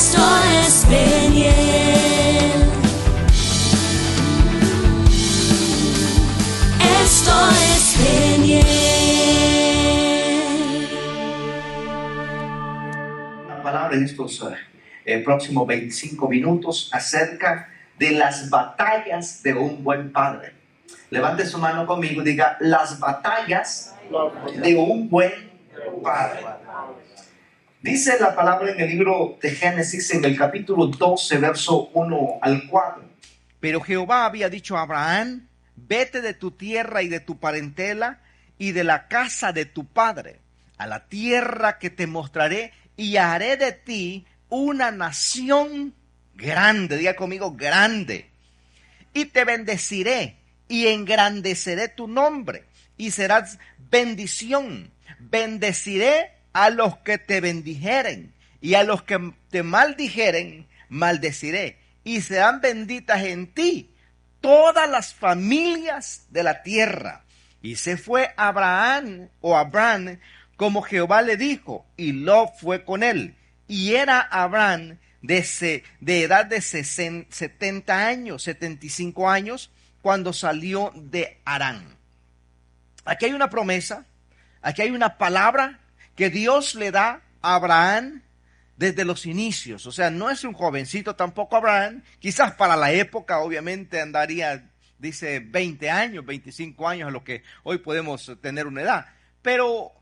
Esto es Peniel. Esto es Peniel. Una palabra en estos próximos 25 minutos acerca de las batallas de un buen padre. Levante su mano conmigo y diga: las batallas de un buen padre. Dice la palabra en el libro de Génesis, en el capítulo 12, verso 1 al 4. Pero Jehová había dicho a Abraham: vete de tu tierra y de tu parentela y de la casa de tu padre, a la tierra que te mostraré, y haré de ti una nación grande. Diga conmigo: grande. Y te bendeciré y engrandeceré tu nombre, y serás bendición. Bendeciré a los que te bendijeren, y a los que te maldijeren, maldeciré. Y serán benditas en ti todas las familias de la tierra. Y se fue Abraham como Jehová le dijo, y Lot fue con él. Y era Abraham de edad de 70 años, 75 años, cuando salió de Harán. Aquí hay una promesa, aquí hay una palabra que Dios le da a Abraham desde los inicios. O sea, no es un jovencito tampoco Abraham. Quizás para la época obviamente andaría, dice, 20 años, 25 años, a lo que hoy podemos tener una edad. Pero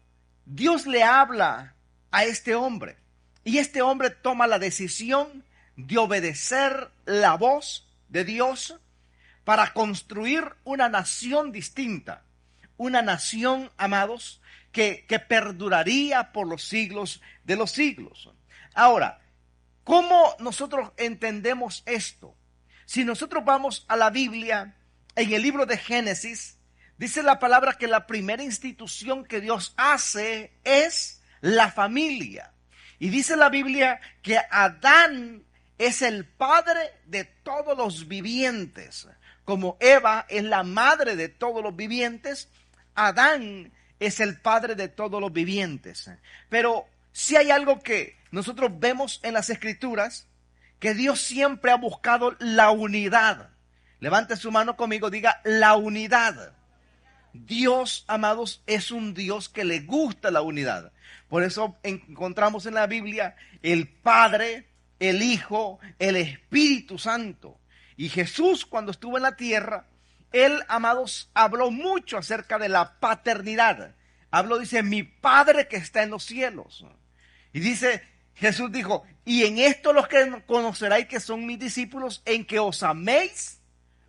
Dios le habla a este hombre, y este hombre toma la decisión de obedecer la voz de Dios para construir una nación distinta, una nación, amados, que perduraría por los siglos de los siglos. Ahora, ¿cómo nosotros entendemos esto? Si nosotros vamos a la Biblia, en el libro de Génesis, dice la palabra que la primera institución que Dios hace es la familia. Y dice la Biblia que Adán es el padre de todos los vivientes. Como Eva es la madre de todos los vivientes, Adán es el padre de todos los vivientes. Pero si hay algo que nosotros vemos en las Escrituras, que Dios siempre ha buscado la unidad. Levante su mano conmigo, diga: la unidad. Dios, amados, es un Dios que le gusta la unidad. Por eso encontramos en la Biblia el Padre, el Hijo, el Espíritu Santo. Y Jesús, cuando estuvo en la tierra, Él, amados, habló mucho acerca de la paternidad. Habló, dice: mi Padre que está en los cielos. Y dice, Jesús dijo: y en esto los que conoceráis que son mis discípulos, en que os améis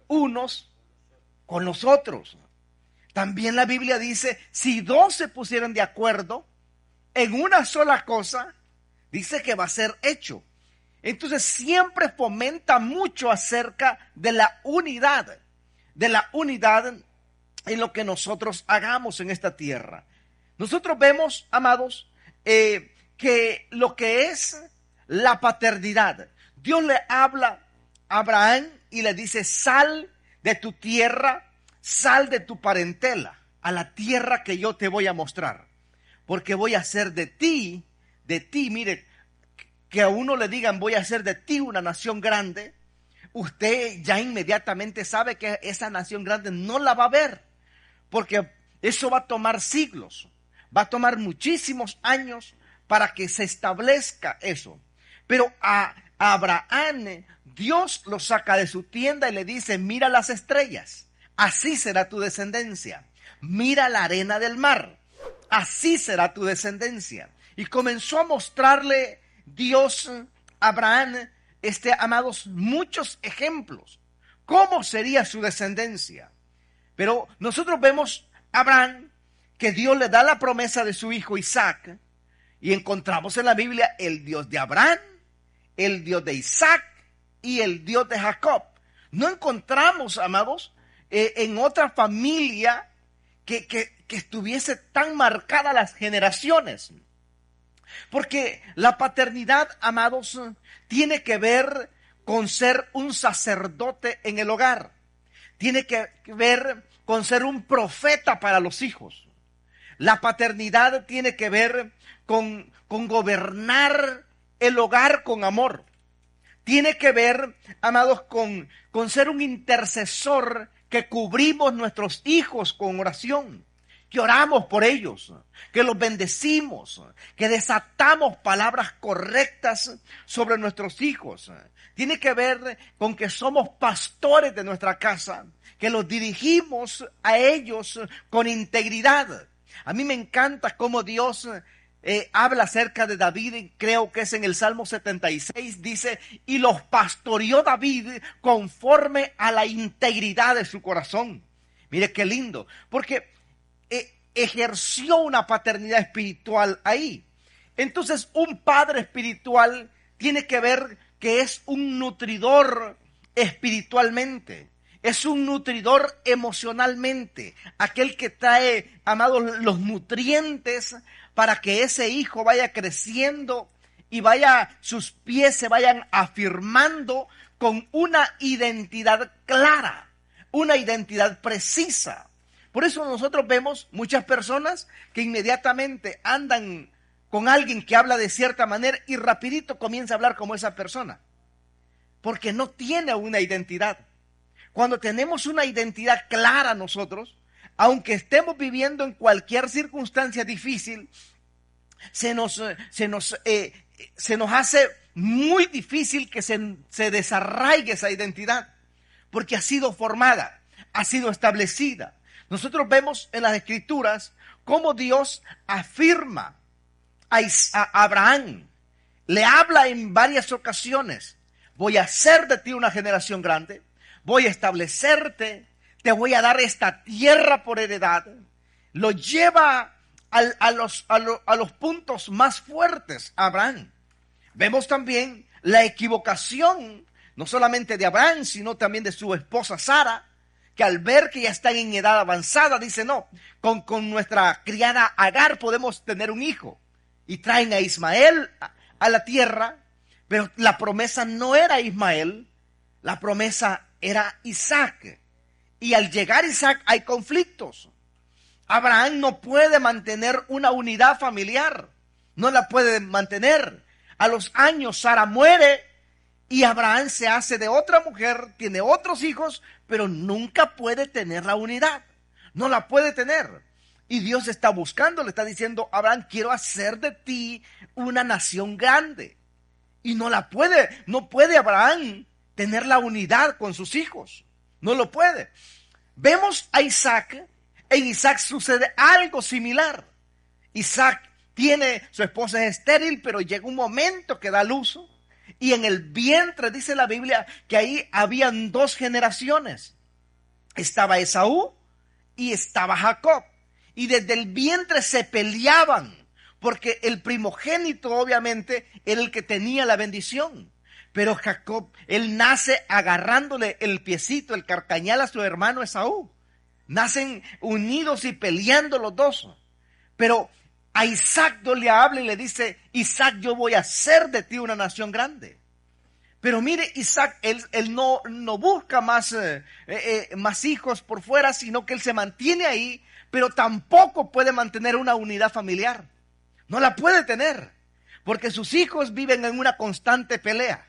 unos con los otros. También la Biblia dice: si dos se pusieran de acuerdo en una sola cosa, dice que va a ser hecho. Entonces siempre fomenta mucho acerca de la unidad en lo que nosotros hagamos en esta tierra. Nosotros vemos, amados, que lo que es la paternidad, Dios le habla a Abraham y le dice: sal de tu tierra, sal de tu parentela, a la tierra que yo te voy a mostrar, porque voy a hacer de ti, mire, que a uno le digan: voy a hacer de ti una nación grande, usted ya inmediatamente sabe que esa nación grande no la va a ver, porque eso va a tomar siglos, va a tomar muchísimos años para que se establezca eso. Pero a Abraham, Dios lo saca de su tienda y le dice: mira las estrellas, así será tu descendencia. Mira la arena del mar, así será tu descendencia. Y comenzó a mostrarle Dios a Abraham, amados, muchos ejemplos. ¿Cómo sería su descendencia? Pero nosotros vemos a Abraham que Dios le da la promesa de su hijo Isaac. Y encontramos en la Biblia el Dios de Abraham, el Dios de Isaac y el Dios de Jacob. No encontramos, amados, en otra familia que estuviese tan marcada las generaciones. Porque la paternidad, amados, tiene que ver con ser un sacerdote en el hogar. Tiene que ver con ser un profeta para los hijos. La paternidad tiene que ver con gobernar el hogar con amor. Tiene que ver, amados, con ser un intercesor que cubrimos nuestros hijos con oración, que oramos por ellos, que los bendecimos, que desatamos palabras correctas sobre nuestros hijos. Tiene que ver con que somos pastores de nuestra casa, que los dirigimos a ellos con integridad. A mí me encanta cómo Dios habla acerca de David, y creo que es en el Salmo 76, dice, y los pastoreó David conforme a la integridad de su corazón. Mire qué lindo, porque ejerció una paternidad espiritual ahí. Entonces, un padre espiritual tiene que ver que es un nutridor espiritualmente. Es un nutridor emocionalmente, aquel que trae, amados, los nutrientes para que ese hijo vaya creciendo y sus pies se vayan afirmando con una identidad clara, una identidad precisa. Por eso nosotros vemos muchas personas que inmediatamente andan con alguien que habla de cierta manera y rapidito comienza a hablar como esa persona, porque no tiene una identidad. Cuando tenemos una identidad clara nosotros, aunque estemos viviendo en cualquier circunstancia difícil, se nos hace muy difícil que se desarraigue esa identidad, porque ha sido formada, ha sido establecida. Nosotros vemos en las Escrituras cómo Dios afirma a Abraham, le habla en varias ocasiones: voy a hacer de ti una generación grande, voy a establecerte, te voy a dar esta tierra por heredad. Lo lleva a los puntos más fuertes a Abraham. Vemos también la equivocación, no solamente de Abraham, sino también de su esposa Sara, que al ver que ya están en edad avanzada, dice: no, con nuestra criada Agar podemos tener un hijo. Y traen a Ismael a la tierra, pero la promesa no era Ismael, la promesa era Isaac. Y al llegar Isaac hay conflictos. Abraham no puede mantener una unidad familiar, no la puede mantener. A los años Sara muere y Abraham se hace de otra mujer, tiene otros hijos, pero nunca puede tener la unidad, no la puede tener. Y Dios está buscando, le está diciendo: Abraham, quiero hacer de ti una nación grande. Y no puede Abraham tener la unidad con sus hijos. No lo puede. Vemos a Isaac. En Isaac sucede algo similar. Isaac su esposa es estéril, pero llega un momento que da luz. Y en el vientre dice la Biblia que ahí habían dos generaciones. Estaba Esaú y estaba Jacob. Y desde el vientre se peleaban, porque el primogénito obviamente era el que tenía la bendición. Pero Jacob, él nace agarrándole el piecito, el carcañal a su hermano Esaú. Nacen unidos y peleando los dos. Pero a Isaac Dios le habla y le dice: Isaac, yo voy a hacer de ti una nación grande. Pero mire, Isaac, él no busca más hijos por fuera, sino que él se mantiene ahí, pero tampoco puede mantener una unidad familiar. No la puede tener, porque sus hijos viven en una constante pelea.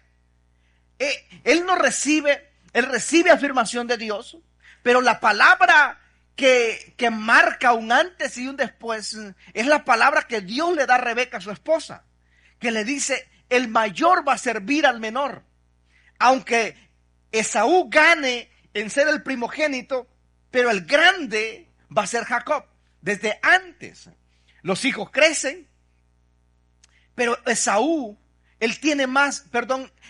Él recibe afirmación de Dios, pero la palabra que marca un antes y un después es la palabra que Dios le da a Rebeca, su esposa, que le dice: el mayor va a servir al menor. Aunque Esaú gane en ser el primogénito, pero el grande va a ser Jacob. Desde antes los hijos crecen, pero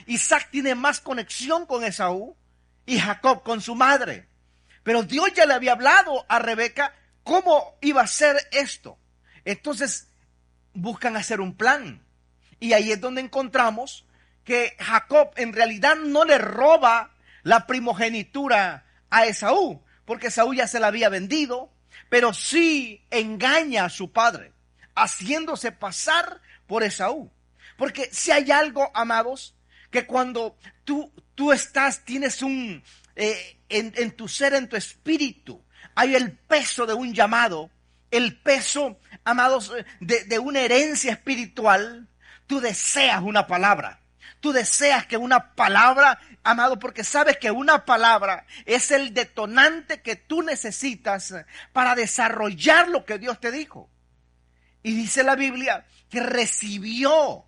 Isaac tiene más conexión con Esaú y Jacob con su madre. Pero Dios ya le había hablado a Rebeca cómo iba a ser esto. Entonces buscan hacer un plan. Y ahí es donde encontramos que Jacob en realidad no le roba la primogenitura a Esaú, porque Esaú ya se la había vendido, pero sí engaña a su padre, haciéndose pasar por Esaú. Porque si hay algo, amados, que cuando tú tienes en tu ser, en tu espíritu, hay el peso de un llamado, el peso, amados, de una herencia espiritual. tú deseas una palabra. Tú deseas que una palabra, amado, porque sabes que una palabra es el detonante que tú necesitas para desarrollar lo que Dios te dijo. Y dice la Biblia que recibió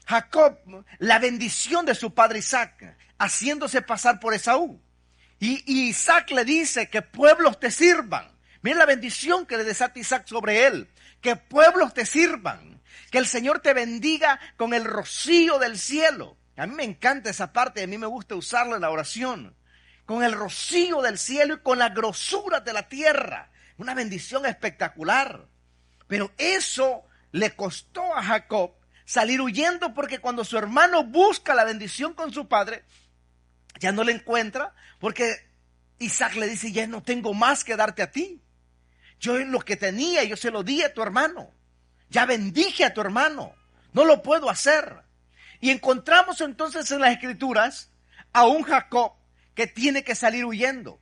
Jacob la bendición de su padre Isaac, haciéndose pasar por Esaú. Y Isaac le dice que pueblos te sirvan. Mira la bendición que le desata Isaac sobre él. Que pueblos te sirvan. Que el Señor te bendiga con el rocío del cielo. A mí me encanta esa parte, a mí me gusta usarla en la oración. Con el rocío del cielo y con la grosura de la tierra. Una bendición espectacular. Pero eso le costó a Jacob salir huyendo, porque cuando su hermano busca la bendición con su padre, ya no la encuentra, porque Isaac le dice, ya no tengo más que darte a ti. Yo lo que tenía, yo se lo di a tu hermano. Ya bendije a tu hermano. No lo puedo hacer. Y encontramos entonces en las Escrituras a un Jacob que tiene que salir huyendo,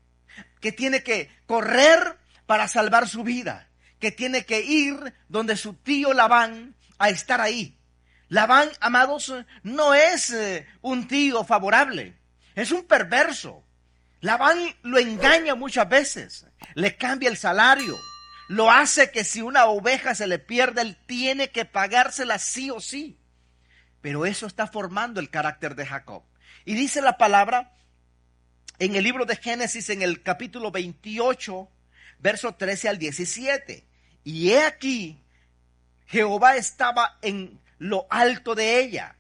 que tiene que correr para salvar su vida, que tiene que ir donde su tío Labán a estar ahí. Labán, amados, no es un tío favorable, es un perverso. Labán lo engaña muchas veces, le cambia el salario, lo hace que si una oveja se le pierde, él tiene que pagársela sí o sí. Pero eso está formando el carácter de Jacob. Y dice la palabra en el libro de Génesis, en el capítulo 28, verso 13 al 17. Y he aquí, Jehová estaba en lo alto de ella,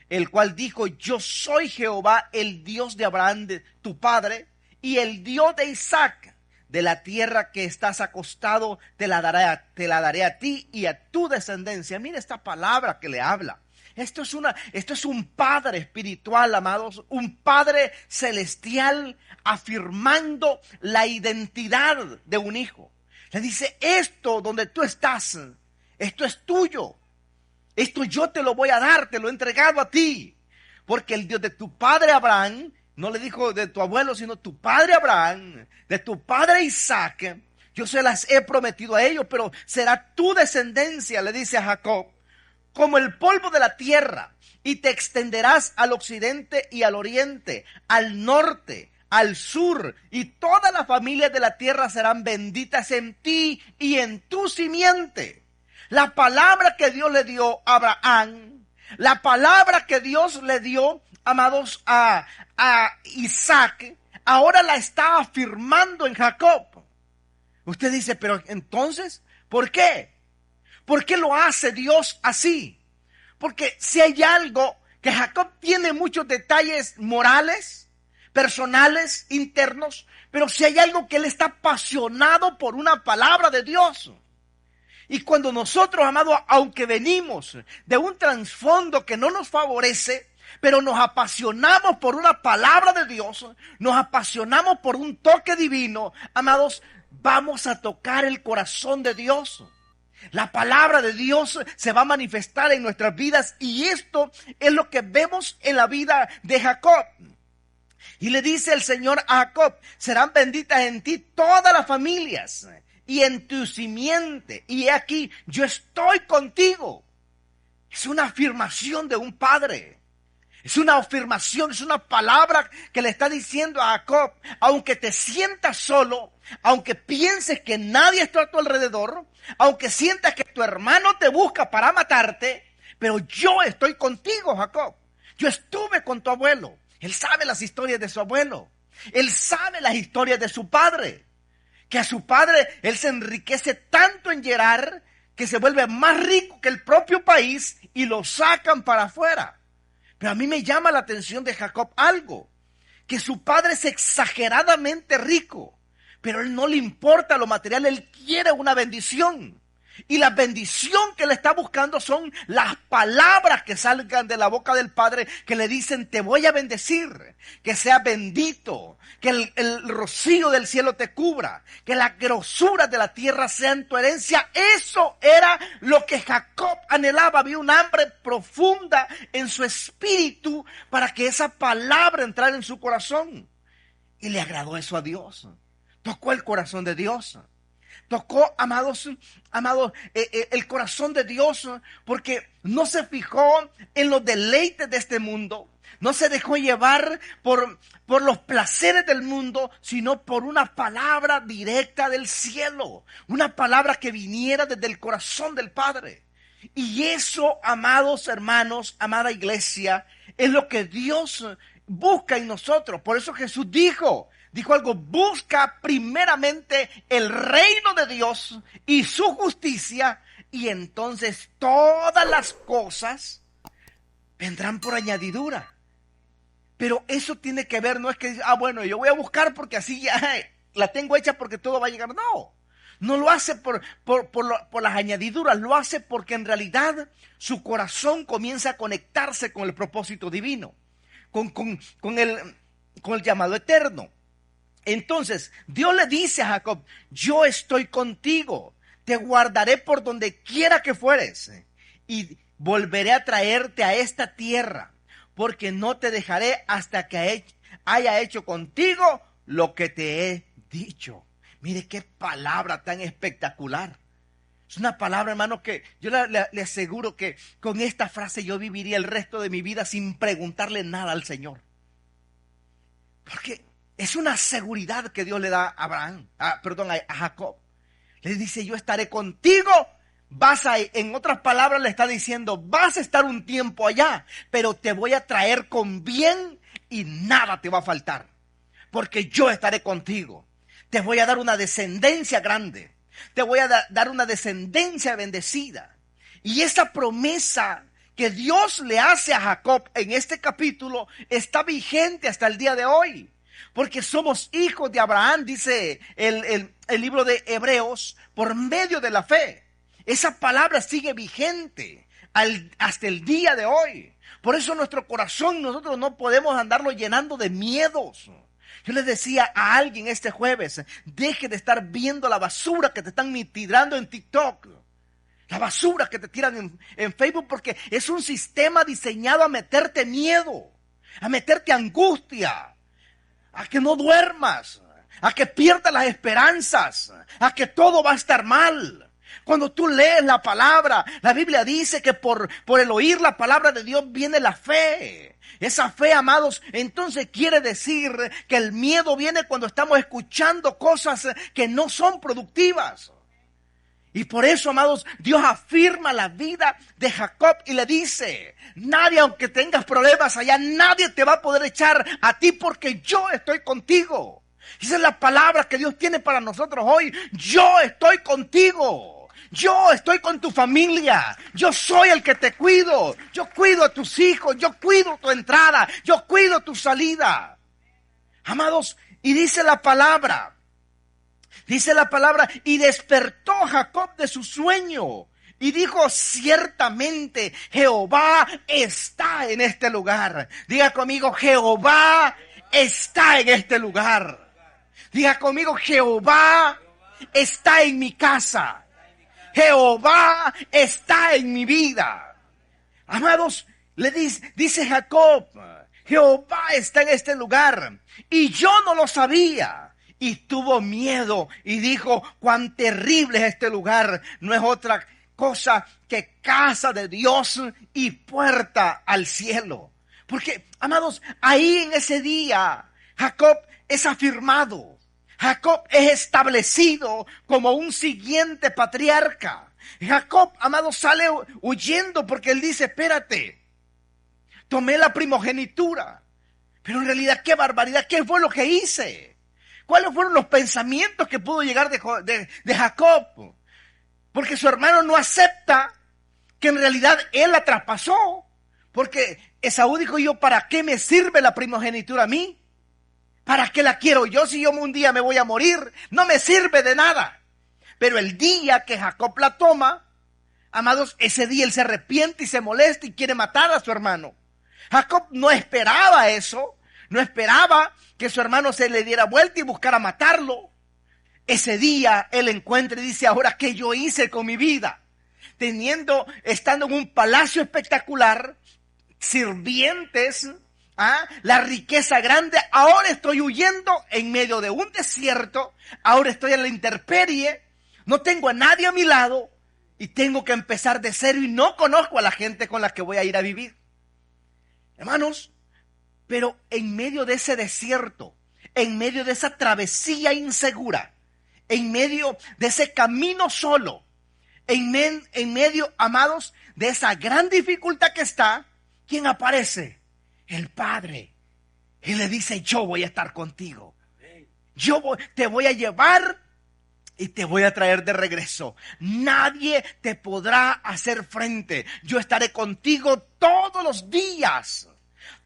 el cual dijo, yo soy Jehová, el Dios de Abraham, de tu padre, y el Dios de Isaac. De la tierra que estás acostado te la daré a ti y a tu descendencia. Mira esta palabra que le habla. Esto es un padre espiritual, amados, un padre celestial afirmando la identidad de un hijo. Le dice, esto donde tú estás, esto es tuyo. Esto yo te lo voy a dar, te lo he entregado a ti. Porque el Dios de tu padre Abraham, no le dijo de tu abuelo, sino tu padre Abraham, de tu padre Isaac, yo se las he prometido a ellos, pero será tu descendencia, le dice a Jacob, como el polvo de la tierra, y te extenderás al occidente y al oriente, al norte, al sur, y todas las familias de la tierra serán benditas en ti y en tu simiente. La palabra que Dios le dio a Abraham, la palabra que Dios le dio, amados, a Isaac, ahora la está afirmando en Jacob. Usted dice, pero entonces, ¿por qué? ¿Por qué lo hace Dios así? Porque si hay algo que Jacob tiene muchos detalles morales, personales, internos, pero si hay algo que él está apasionado por una palabra de Dios. Y cuando nosotros, amados, aunque venimos de un trasfondo que no nos favorece, pero nos apasionamos por una palabra de Dios, nos apasionamos por un toque divino, amados, vamos a tocar el corazón de Dios. La palabra de Dios se va a manifestar en nuestras vidas y esto es lo que vemos en la vida de Jacob. Y le dice el Señor a Jacob, serán benditas en ti todas las familias y en tu simiente. Y he aquí, yo estoy contigo. Es una afirmación de un padre. Es una afirmación, es una palabra que le está diciendo a Jacob, aunque te sientas solo, aunque pienses que nadie está a tu alrededor, aunque sientas que tu hermano te busca para matarte, pero yo estoy contigo, Jacob. Yo estuve con tu abuelo. Él sabe las historias de su abuelo. Él sabe las historias de su padre. Que a su padre él se enriquece tanto en Gerar que se vuelve más rico que el propio país y lo sacan para afuera. Pero a mí me llama la atención de Jacob algo, que su padre es exageradamente rico, pero a él no le importa lo material, él quiere una bendición. Y la bendición que le está buscando son las palabras que salgan de la boca del Padre que le dicen, te voy a bendecir, que sea bendito, que el rocío del cielo te cubra, que las grosuras de la tierra sean tu herencia. Eso era lo que Jacob anhelaba. Había un hambre profunda en su espíritu para que esa palabra entrara en su corazón. Y le agradó eso a Dios. Tocó el corazón de Dios. Tocó, amados, el corazón de Dios, porque no se fijó en los deleites de este mundo. No se dejó llevar por los placeres del mundo, sino por una palabra directa del cielo. Una palabra que viniera desde el corazón del Padre. Y eso, amados hermanos, amada iglesia, es lo que Dios busca en nosotros. Por eso Jesús dijo algo: busca primeramente el reino de Dios y su justicia, y entonces todas las cosas vendrán por añadidura. Pero eso tiene que ver, no es que, bueno, yo voy a buscar porque así ya la tengo hecha porque todo va a llegar. No, no lo hace por las añadiduras, lo hace porque en realidad su corazón comienza a conectarse con el propósito divino, con el llamado eterno. Entonces, Dios le dice a Jacob: yo estoy contigo, te guardaré por donde quiera que fueres y volveré a traerte a esta tierra, porque no te dejaré hasta que haya hecho contigo lo que te he dicho. Mire qué palabra tan espectacular. Es una palabra, hermano, que yo le aseguro que con esta frase yo viviría el resto de mi vida sin preguntarle nada al Señor. Porque es una seguridad que Dios le da a Jacob. Le dice: yo estaré contigo. En otras palabras le está diciendo: vas a estar un tiempo allá, pero te voy a traer con bien y nada te va a faltar. Porque yo estaré contigo. Te voy a dar una descendencia grande. Te voy a dar una descendencia bendecida. Y esa promesa que Dios le hace a Jacob en este capítulo está vigente hasta el día de hoy. Porque somos hijos de Abraham, dice el libro de Hebreos, por medio de la fe. Esa palabra sigue vigente hasta el día de hoy. Por eso nuestro corazón nosotros no podemos andarlo llenando de miedos. Yo les decía a alguien este jueves: deje de estar viendo la basura que te están tirando en TikTok. La basura que te tiran en Facebook, porque es un sistema diseñado a meterte miedo, a meterte angustia, a que no duermas, a que pierdas las esperanzas, a que todo va a estar mal. Cuando tú lees la palabra, la Biblia dice que por el oír la palabra de Dios viene la fe. Esa fe, amados, entonces quiere decir que el miedo viene cuando estamos escuchando cosas que no son productivas. Y por eso, amados, Dios afirma la vida de Jacob y le dice: nadie, aunque tengas problemas allá, nadie te va a poder echar a ti, porque yo estoy contigo. Esa es la palabra que Dios tiene para nosotros hoy. Yo estoy contigo. Yo estoy con tu familia. Yo soy el que te cuido. Yo cuido a tus hijos. Yo cuido tu entrada. Yo cuido tu salida. Amados, y dice la palabra, y despertó Jacob de su sueño y dijo: ciertamente Jehová está en este lugar. Diga conmigo: Jehová está en este lugar. Diga conmigo: Jehová está en mi casa. Jehová está en mi vida. Amados, dice Jacob: Jehová está en este lugar. Y yo no lo sabía. Y tuvo miedo y dijo: cuán terrible es este lugar. No es otra cosa que casa de Dios y puerta al cielo. Porque, amados, ahí en ese día Jacob es afirmado. Jacob es establecido como un siguiente patriarca. Jacob, amados, sale huyendo porque él dice: espérate, tomé la primogenitura, pero en realidad qué barbaridad, ¿qué fue lo que hice? ¿Cuáles fueron los pensamientos que pudo llegar de Jacob? Porque su hermano no acepta que en realidad él la traspasó. Porque Esaú dijo: yo, ¿para qué me sirve la primogenitura a mí? ¿Para qué la quiero yo si yo un día me voy a morir? No me sirve de nada. Pero el día que Jacob la toma, amados, ese día él se arrepiente y se molesta y quiere matar a su hermano. Jacob no esperaba eso. No esperaba que su hermano se le diera vuelta y buscara matarlo. Ese día él encuentra y dice: ahora, ¿qué yo hice con mi vida? Estando en un palacio espectacular, sirvientes, la riqueza grande, ahora estoy huyendo en medio de un desierto, ahora estoy en la intemperie, No tengo a nadie a mi lado y tengo que empezar de cero y no conozco a la gente con la que voy a ir a vivir. Hermanos, pero en medio de ese desierto, en medio de esa travesía insegura, en medio de ese camino solo, en medio, amados, de esa gran dificultad que está, ¿quién aparece? El Padre. Y le dice, yo voy a estar contigo. Te voy a llevar y te voy a traer de regreso. Nadie te podrá hacer frente. Yo estaré contigo todos los días.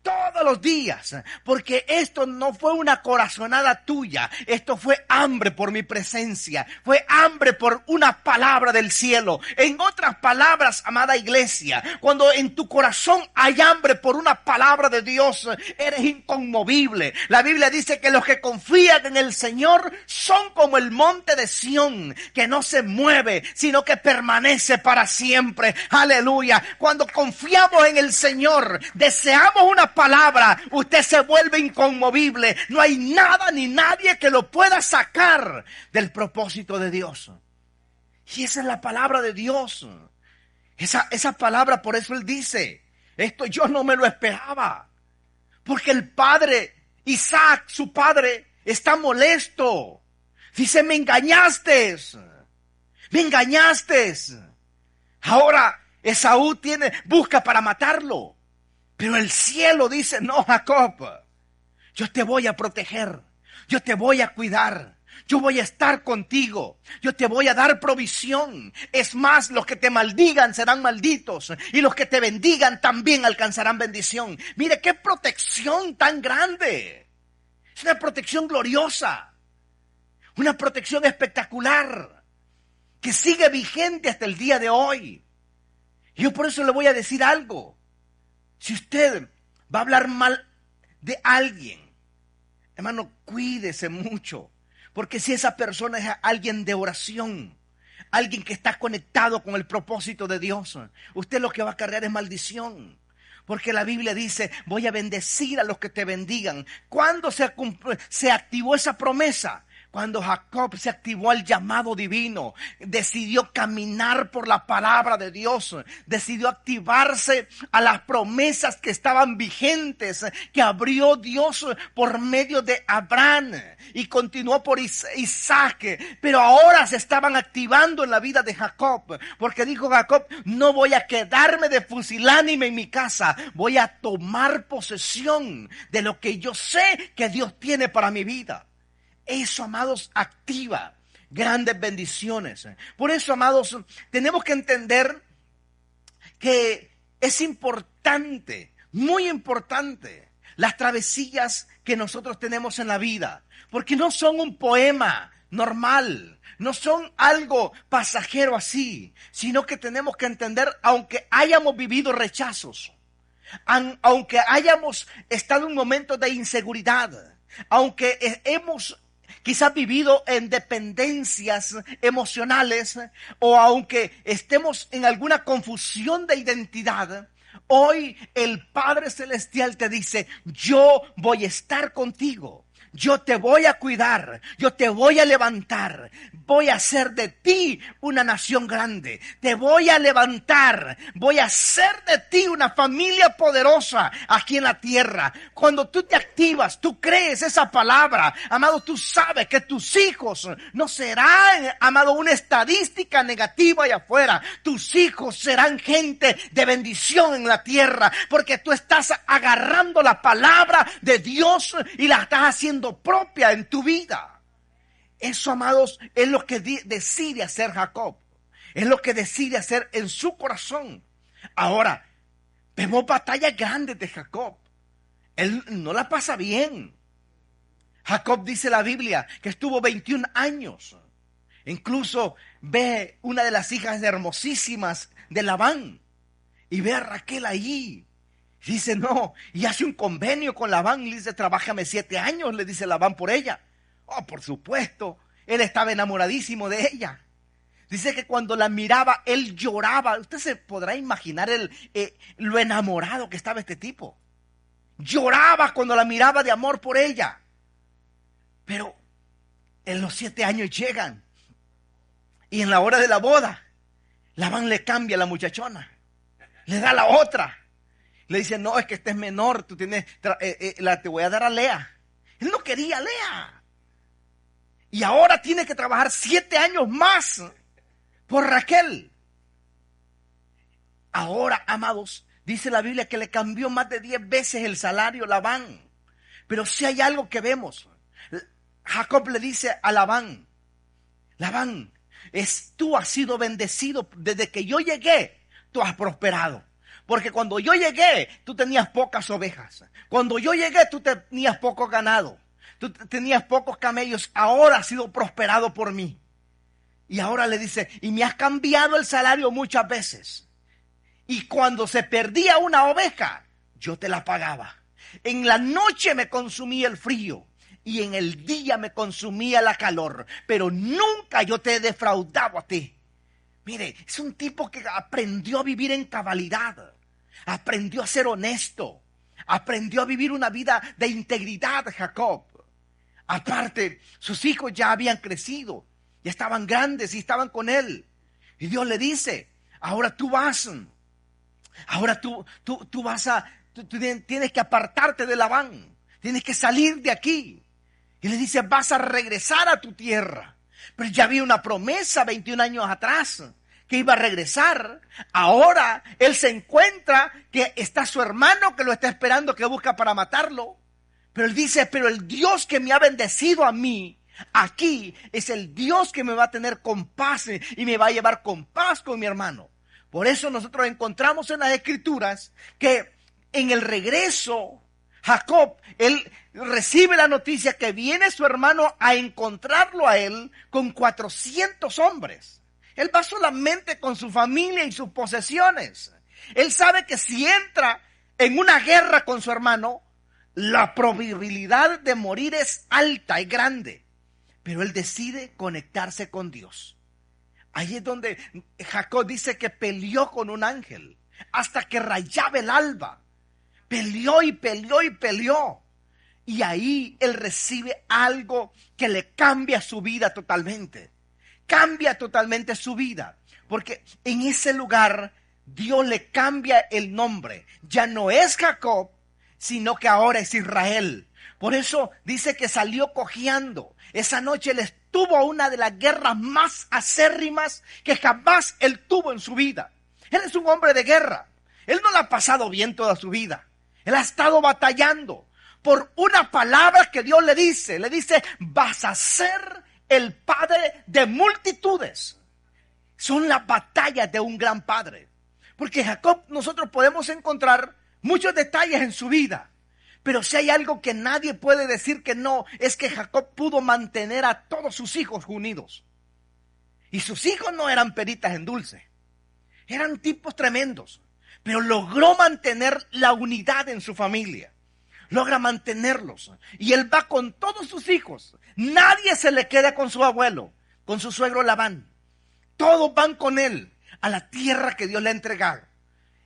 Todos los días, porque esto no fue una corazonada tuya, esto fue hambre por mi presencia, fue hambre por una palabra del cielo. En otras palabras, amada iglesia, cuando en tu corazón hay hambre por una palabra de Dios, eres inconmovible. La Biblia dice que los que confían en el Señor son como el monte de Sión, que no se mueve, sino que permanece para siempre. Aleluya. Cuando confiamos en el Señor, deseamos una palabra, usted se vuelve inconmovible. No hay nada ni nadie que lo pueda sacar del propósito de Dios. Y esa es la palabra de Dios. Esa palabra, por eso Él dice, esto yo no me lo esperaba. Porque el padre, Isaac, su padre, está molesto. Dice, me engañaste. Me engañaste. Ahora Esaú busca para matarlo. Pero el cielo dice, no, Jacob, yo te voy a proteger, yo te voy a cuidar, yo voy a estar contigo, yo te voy a dar provisión. Es más, los que te maldigan serán malditos y los que te bendigan también alcanzarán bendición. Mire qué protección tan grande. Es una protección gloriosa, una protección espectacular que sigue vigente hasta el día de hoy. Yo por eso le voy a decir algo. Si usted va a hablar mal de alguien, hermano, cuídese mucho. Porque si esa persona es alguien de oración, alguien que está conectado con el propósito de Dios, usted lo que va a cargar es maldición. Porque la Biblia dice, voy a bendecir a los que te bendigan. ¿Cuándo se activó esa promesa? Cuando Jacob se activó al llamado divino, decidió caminar por la palabra de Dios, decidió activarse a las promesas que estaban vigentes, que abrió Dios por medio de Abraham y continuó por Isaac, pero ahora se estaban activando en la vida de Jacob, porque dijo Jacob, no voy a quedarme de fusilánime en mi casa, voy a tomar posesión de lo que yo sé que Dios tiene para mi vida. Eso, amados, activa grandes bendiciones. Por eso, amados, tenemos que entender que es importante, muy importante, las travesías que nosotros tenemos en la vida. Porque no son un poema normal, no son algo pasajero así, sino que tenemos que entender, aunque hayamos vivido rechazos, aunque hayamos estado en un momento de inseguridad, aunque hemos quizás vivido en dependencias emocionales o aunque estemos en alguna confusión de identidad, hoy el Padre Celestial te dice, yo voy a estar contigo. Yo te voy a cuidar, yo te voy a levantar, voy a hacer de ti una nación grande, te voy a levantar, voy a hacer de ti una familia poderosa aquí en la tierra. Cuando tú te activas, tú crees esa palabra, amado, tú sabes que tus hijos no serán, amado, una estadística negativa allá afuera. Tus hijos serán gente de bendición en la tierra, porque tú estás agarrando la palabra de Dios y la estás haciendo propia en tu vida. Eso, amados, es lo que decide hacer Jacob. Es lo que decide hacer en su corazón. Ahora, vemos batallas grandes de Jacob. Él no la pasa bien. Jacob, dice la Biblia, que estuvo 21 años. Incluso ve una de las hijas hermosísimas de Labán y ve a Raquel ahí. Dice, no, y hace un convenio con Labán, le dice, trabájame 7 años, le dice Labán por ella. Oh, por supuesto, él estaba enamoradísimo de ella. Dice que cuando la miraba, él lloraba. Usted se podrá imaginar lo enamorado que estaba este tipo. Lloraba cuando la miraba de amor por ella. Pero en los 7 años llegan. Y en la hora de la boda, Labán le cambia a la muchachona. Le da la otra. Le dice, no, es que esta es menor. Tú tienes, te voy a dar a Lea. Él no quería a Lea. Y ahora tiene que trabajar 7 años más por Raquel. Ahora, amados, dice la Biblia que le cambió más de 10 veces el salario a Labán. Pero si hay algo que vemos. Jacob le dice a Labán, Labán, tú has sido bendecido desde que yo llegué, tú has prosperado. Porque cuando yo llegué, tú tenías pocas ovejas. Cuando yo llegué, tú tenías poco ganado. Tú tenías pocos camellos. Ahora has sido prosperado por mí. Y ahora le dice, y me has cambiado el salario muchas veces. Y cuando se perdía una oveja, yo te la pagaba. En la noche me consumía el frío y en el día me consumía la calor, pero nunca yo te he defraudado a ti. Mire, es un tipo que aprendió a vivir en cabalidad, aprendió a ser honesto, aprendió a vivir una vida de integridad, Jacob. Aparte, sus hijos ya habían crecido, ya estaban grandes y estaban con él. Y Dios le dice, ahora tú vas, tú tienes que apartarte de Labán, tienes que salir de aquí. Y le dice, vas a regresar a tu tierra. Pero ya había una promesa 21 años atrás que iba a regresar. Ahora él se encuentra que está su hermano que lo está esperando, que busca para matarlo. Pero él dice, pero el Dios que me ha bendecido a mí aquí es el Dios que me va a tener con paz y me va a llevar con paz con mi hermano. Por eso nosotros encontramos en las Escrituras que en el regreso, Jacob, él recibe la noticia que viene su hermano a encontrarlo a él con 400 hombres. Él va solamente con su familia y sus posesiones. Él sabe que si entra en una guerra con su hermano, la probabilidad de morir es alta y grande. Pero él decide conectarse con Dios. Ahí es donde Jacob dice que peleó con un ángel hasta que rayaba el alba. Peleó y peleó y peleó. Y ahí él recibe algo que le cambia su vida totalmente. Cambia totalmente su vida. Porque en ese lugar Dios le cambia el nombre. Ya no es Jacob, sino que ahora es Israel. Por eso dice que salió cojeando. Esa noche él estuvo una de las guerras más acérrimas que jamás él tuvo en su vida. Él es un hombre de guerra. Él no la ha pasado bien toda su vida. Él ha estado batallando por una palabra que Dios le dice. Le dice, vas a ser el padre de multitudes. Son las batallas de un gran padre. Porque Jacob, nosotros podemos encontrar muchos detalles en su vida. Pero si hay algo que nadie puede decir que no, es que Jacob pudo mantener a todos sus hijos unidos. Y sus hijos no eran peritas en dulce. Eran tipos tremendos. Pero logró mantener la unidad en su familia. Logra mantenerlos. Y él va con todos sus hijos. Nadie se le queda con su abuelo, con su suegro Labán. Todos van con él a la tierra que Dios le ha entregado.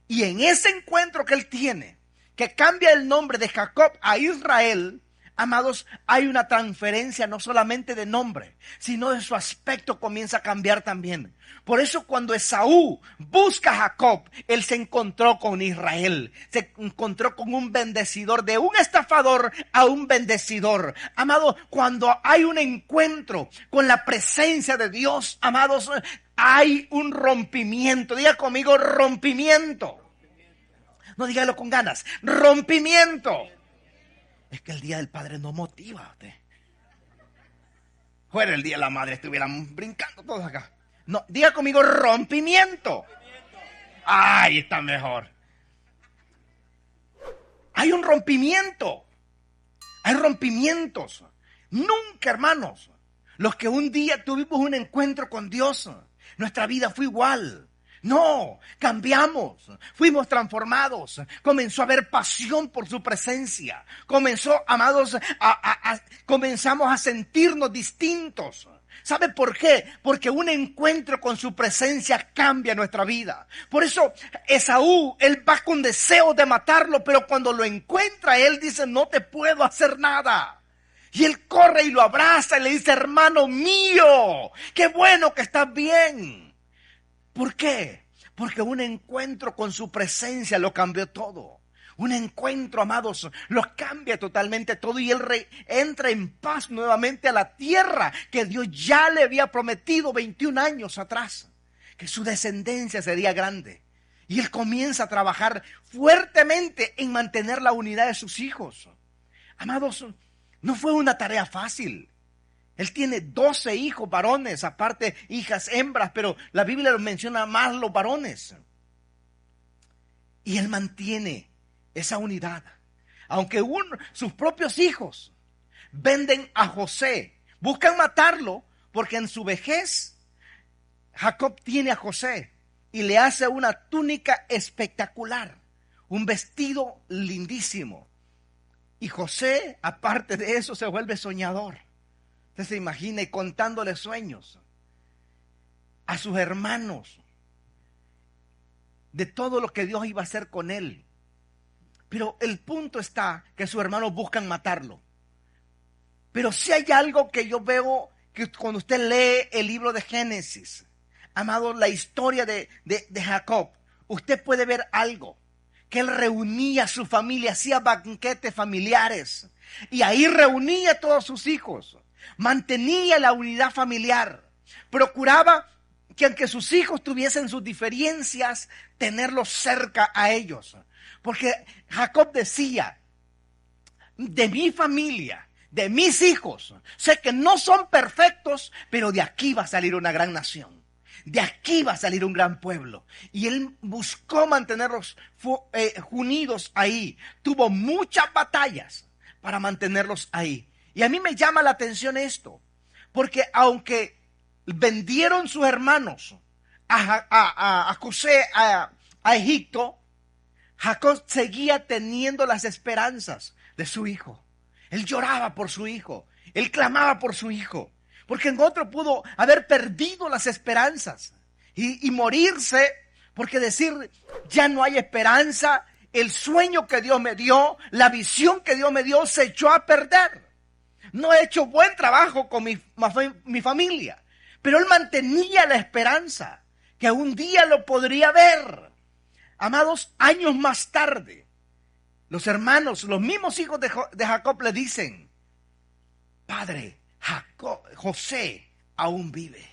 Y en ese encuentro que él tiene, que cambia el nombre de Jacob a Israel, amados, hay una transferencia no solamente de nombre, sino de su aspecto comienza a cambiar también. Por eso cuando Esaú busca a Jacob, él se encontró con Israel, se encontró con un bendecidor, de un estafador a un bendecidor. Amado, cuando hay un encuentro con la presencia de Dios, amados, hay un rompimiento. Diga conmigo, rompimiento. No, dígalo con ganas. Rompimiento. Es que el Día del Padre no motiva a usted. Fuera el Día de la Madre estuvieran brincando todos acá. No, diga conmigo rompimiento. Ay, está mejor. Hay un rompimiento. Hay rompimientos. Nunca, hermanos, los que un día tuvimos un encuentro con Dios, nuestra vida fue igual. No, cambiamos, fuimos transformados, comenzó a haber pasión por su presencia, amados, comenzamos a sentirnos distintos. ¿Sabe por qué? Porque un encuentro con su presencia cambia nuestra vida. Por eso Esaú, él va con deseo de matarlo, pero cuando lo encuentra, él dice, no te puedo hacer nada. Y él corre y lo abraza y le dice, hermano mío, qué bueno que estás bien. ¿Por qué? Porque un encuentro con su presencia lo cambió todo. Un encuentro, amados, lo cambia totalmente todo y él entra en paz nuevamente a la tierra que Dios ya le había prometido 21 años atrás, que su descendencia sería grande. Y él comienza a trabajar fuertemente en mantener la unidad de sus hijos. Amados, no fue una tarea fácil. Él tiene 12 hijos varones, aparte hijas hembras, pero la Biblia lo menciona más los varones. Y él mantiene esa unidad. Aunque sus propios hijos venden a José, buscan matarlo, porque en su vejez Jacob tiene a José y le hace una túnica espectacular, un vestido lindísimo. Y José, aparte de eso, se vuelve soñador. Usted se imagina y contándole sueños a sus hermanos de todo lo que Dios iba a hacer con él. Pero el punto está que sus hermanos buscan matarlo. Pero si hay algo que yo veo que cuando usted lee el libro de Génesis, amado, la historia de Jacob, usted puede ver algo. Que él reunía a su familia, hacía banquetes familiares. Y ahí reunía a todos sus hijos. Mantenía la unidad familiar. Procuraba que aunque sus hijos tuviesen sus diferencias, tenerlos cerca a ellos. Porque Jacob decía, de mi familia, de mis hijos, sé que no son perfectos, pero de aquí va a salir una gran nación. De aquí va a salir un gran pueblo. Y él buscó mantenerlos unidos ahí. Tuvo muchas batallas para mantenerlos ahí. Y a mí me llama la atención esto. Porque aunque vendieron sus hermanos a José a Egipto, Jacob seguía teniendo las esperanzas de su hijo. Él lloraba por su hijo. Él clamaba por su hijo. Porque en otro pudo haber perdido las esperanzas y morirse, porque decir, ya no hay esperanza, el sueño que Dios me dio, la visión que Dios me dio, se echó a perder. No he hecho buen trabajo con mi familia, pero él mantenía la esperanza, que un día lo podría ver. Amados, años más tarde, los hermanos, los mismos hijos de Jacob le dicen, Padre, José aún vive.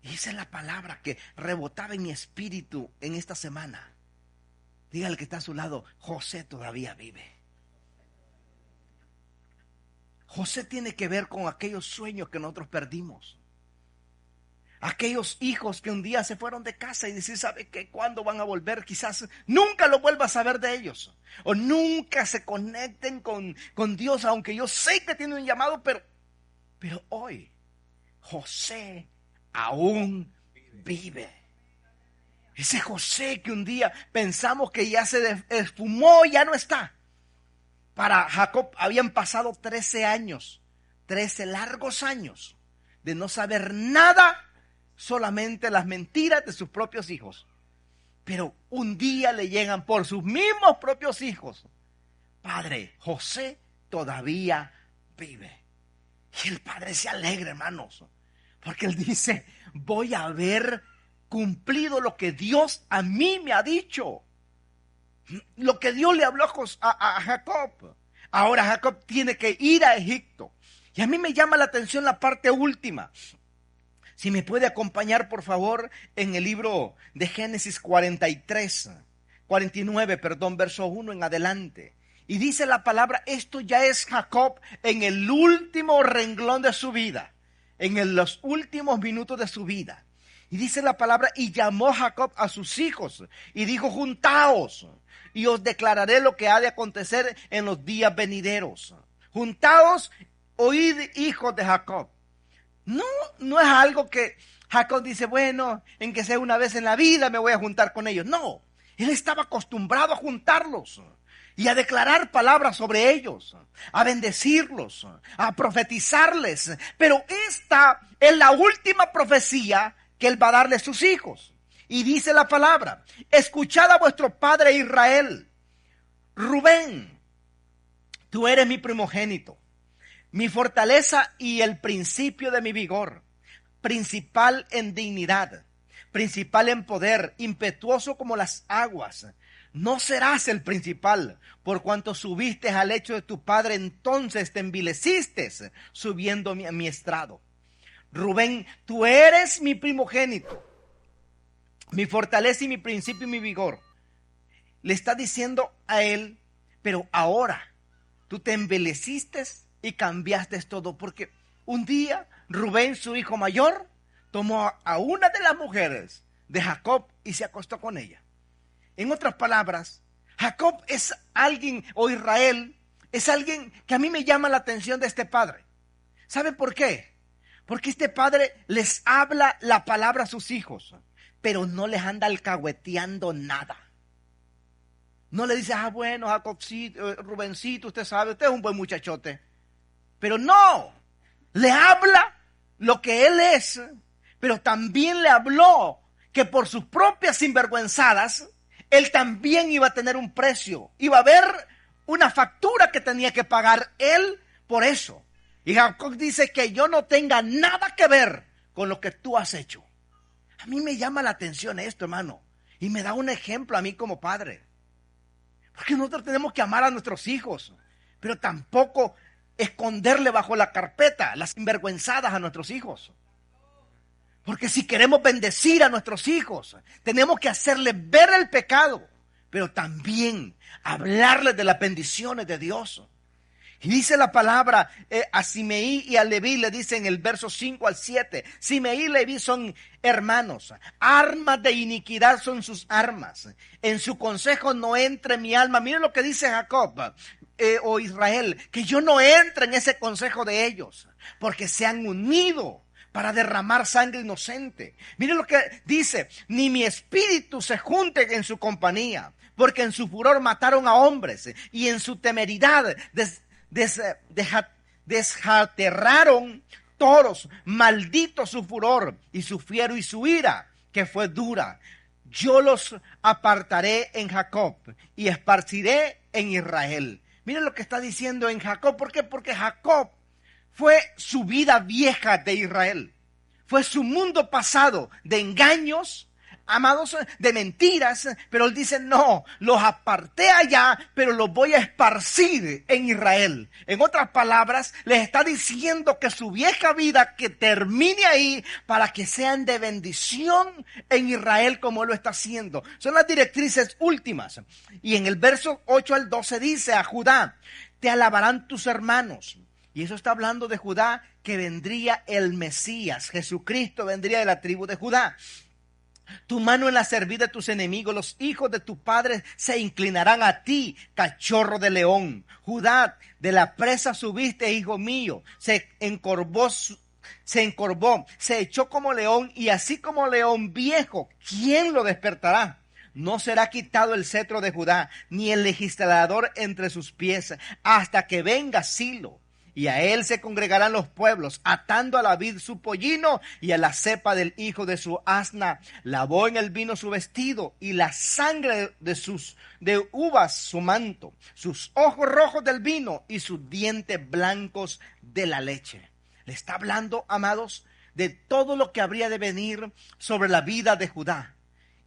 Y esa es la palabra que rebotaba en mi espíritu en esta semana. Dígale que está a su lado, José todavía vive. José tiene que ver con aquellos sueños que nosotros perdimos. Aquellos hijos que un día se fueron de casa y decir, ¿sabe qué? ¿Cuándo van a volver? Quizás nunca lo vuelva a saber de ellos. O nunca se conecten con Dios, aunque yo sé que tiene un llamado, pero hoy José aún vive. Ese José que un día pensamos que ya se esfumó, ya no está. Para Jacob habían pasado 13 años, 13 largos años de no saber nada, solamente las mentiras de sus propios hijos. Pero un día le llegan por sus mismos propios hijos, Padre, José todavía vive. Y el padre se alegra, hermanos, porque él dice, voy a haber cumplido lo que Dios a mí me ha dicho. Lo que Dios le habló a Jacob. Ahora Jacob tiene que ir a Egipto. Y a mí me llama la atención la parte última. Si me puede acompañar, por favor, en el libro de Génesis 49, verso 1 en adelante. Y dice la palabra, esto ya es Jacob en el último renglón de su vida, los últimos minutos de su vida. Y dice la palabra, y llamó Jacob a sus hijos y dijo, juntaos y os declararé lo que ha de acontecer en los días venideros. Juntaos, oíd, hijos de Jacob. No es algo que Jacob dice, bueno, en que sea una vez en la vida me voy a juntar con ellos. No, él estaba acostumbrado a juntarlos y a declarar palabras sobre ellos, a bendecirlos, a profetizarles. Pero esta es la última profecía que él va a darle a sus hijos. Y dice la palabra, escuchad a vuestro padre Israel. Rubén, tú eres mi primogénito. mi fortaleza y el principio de mi vigor, principal en dignidad, principal en poder, impetuoso como las aguas. No serás el principal, por cuanto subiste al lecho de tu padre, entonces te envileciste subiendo a mi estrado. Rubén, tú eres mi primogénito, mi fortaleza y mi principio y mi vigor. Le está diciendo a él, pero ahora tú te envileciste y cambiaste todo, porque un día Rubén, su hijo mayor, tomó a una de las mujeres de Jacob y se acostó con ella. En otras palabras, Jacob es alguien, o Israel, es alguien que a mí me llama la atención de este padre. ¿Sabe por qué? Porque este padre les habla la palabra a sus hijos, pero no les anda alcahueteando nada. No le dice, bueno, Jacobcito, Rubencito, usted sabe, usted es un buen muchachote. Pero no, le habla lo que él es, pero también le habló que por sus propias sinvergüenzadas, él también iba a tener un precio, iba a haber una factura que tenía que pagar él por eso. Y Jacob dice que yo no tenga nada que ver con lo que tú has hecho. A mí me llama la atención esto, hermano, y me da un ejemplo a mí como padre. Porque nosotros tenemos que amar a nuestros hijos, pero tampoco esconderle bajo la carpeta las sinvergüenzadas a nuestros hijos. Porque si queremos bendecir a nuestros hijos, tenemos que hacerles ver el pecado, pero también hablarles de las bendiciones de Dios. Y dice la palabra a Simeí y a Leví, le dice en el verso 5 al 7. Simeí y Leví son hermanos. Armas de iniquidad son sus armas. En su consejo no entre mi alma. Miren lo que dice Jacob o Israel. Que yo no entre en ese consejo de ellos. Porque se han unido para derramar sangre inocente. Miren lo que dice. Ni mi espíritu se junte en su compañía. Porque en su furor mataron a hombres. Y en su temeridad desjaterraron toros. Maldito su furor y su fiero y su ira, que fue dura. Yo los apartaré en Jacob y esparciré en Israel. Miren lo que está diciendo en Jacob. ¿Por qué? Porque Jacob fue su vida vieja de Israel. Fue su mundo pasado de engaños, amados, de mentiras, pero él dice, no, los aparté allá, pero los voy a esparcir en Israel. En otras palabras, les está diciendo que su vieja vida, que termine ahí, para que sean de bendición en Israel, como él lo está haciendo. Son las directrices últimas. Y en el verso 8 al 12 dice a Judá, te alabarán tus hermanos. Y eso está hablando de Judá, que vendría el Mesías. Jesucristo vendría de la tribu de Judá. Tu mano en la cerviz de tus enemigos, los hijos de tu padre se inclinarán a ti, cachorro de león. Judá, de la presa subiste, hijo mío. Se encorvó, se echó como león, y así como león viejo, ¿quién lo despertará? No será quitado el cetro de Judá, ni el legislador entre sus pies, hasta que venga Silo. Y a él se congregarán los pueblos, atando a la vid su pollino y a la cepa del hijo de su asna. Lavó en el vino su vestido y la sangre de uvas su manto, sus ojos rojos del vino y sus dientes blancos de la leche. Le está hablando, amados, de todo lo que habría de venir sobre la vida de Judá.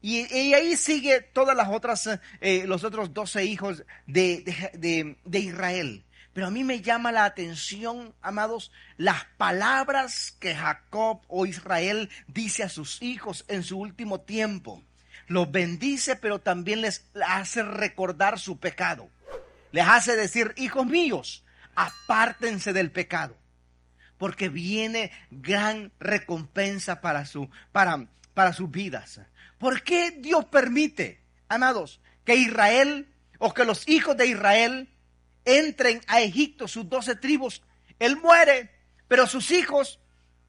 Y ahí sigue todas las otras, los otros 12 hijos de Israel. Pero a mí me llama la atención, amados, las palabras que Jacob o Israel dice a sus hijos en su último tiempo. Los bendice, pero también les hace recordar su pecado. Les hace decir, hijos míos, apártense del pecado, porque viene gran recompensa para sus vidas. ¿Por qué Dios permite, amados, que Israel o que los hijos de Israel entren a Egipto, sus 12 tribus? Él muere, pero sus hijos,